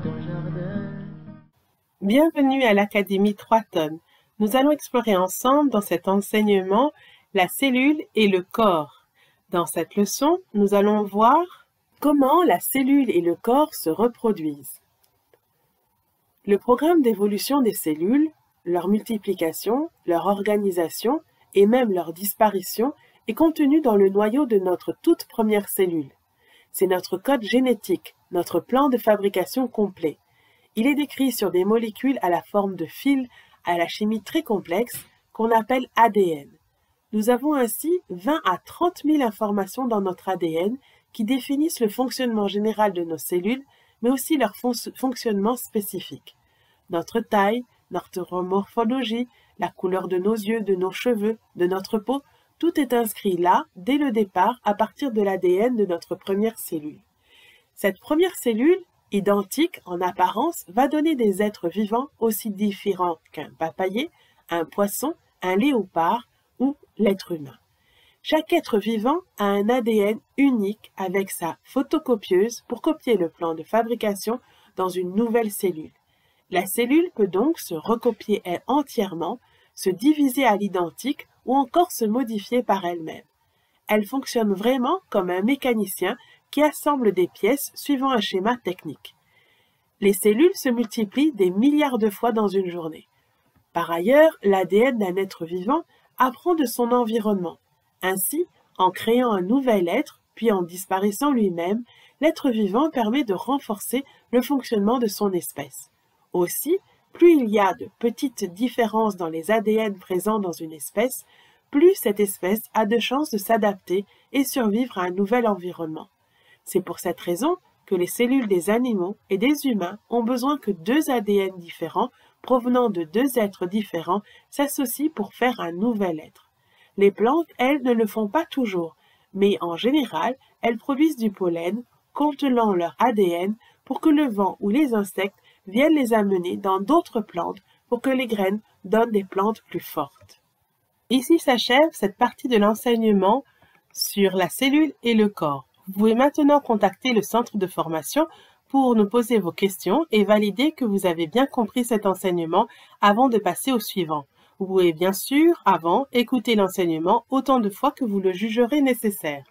ton jardin. Bienvenue à l'Académie 3 tonnes. Nous allons explorer ensemble dans cet enseignement la cellule et le corps. Dans cette leçon, nous allons voir comment la cellule et le corps se reproduisent. Le programme d'évolution des cellules, leur multiplication, leur organisation et même leur disparition est contenu dans le noyau de notre toute première cellule. C'est notre code génétique, notre plan de fabrication complet. Il est décrit sur des molécules à la forme de fils à la chimie très complexe qu'on appelle ADN. Nous avons ainsi 20 à 30 000 informations dans notre ADN qui définissent le fonctionnement général de nos cellules, mais aussi leur fonctionnement spécifique. Notre taille, notre morphologie, la couleur de nos yeux, de nos cheveux, de notre peau, tout est inscrit là, dès le départ, à partir de l'ADN de notre première cellule. Cette première cellule, identique en apparence, va donner des êtres vivants aussi différents qu'un papayer, un poisson, un léopard ou l'être humain. Chaque être vivant a un ADN unique avec sa photocopieuse pour copier le plan de fabrication dans une nouvelle cellule. La cellule peut donc se recopier entièrement, se diviser à l'identique ou encore se modifier par elle-même. Elle fonctionne vraiment comme un mécanicien qui assemble des pièces suivant un schéma technique. Les cellules se multiplient des milliards de fois dans une journée. Par ailleurs, l'ADN d'un être vivant apprend de son environnement. Ainsi, en créant un nouvel être, puis en disparaissant lui-même, l'être vivant permet de renforcer le fonctionnement de son espèce. Aussi, plus il y a de petites différences dans les ADN présents dans une espèce, plus cette espèce a de chances de s'adapter et survivre à un nouvel environnement. C'est pour cette raison que les cellules des animaux et des humains ont besoin que deux ADN différents, provenant de deux êtres différents, s'associent pour faire un nouvel être. Les plantes, elles, ne le font pas toujours, mais en général, elles produisent du pollen contenant leur ADN pour que le vent ou les insectes viennent les amener dans d'autres plantes pour que les graines donnent des plantes plus fortes. Ici s'achève cette partie de l'enseignement sur la cellule et le corps. Vous pouvez maintenant contacter le centre de formation pour nous poser vos questions et valider que vous avez bien compris cet enseignement avant de passer au suivant. Vous pouvez bien sûr, avant, écouter l'enseignement autant de fois que vous le jugerez nécessaire.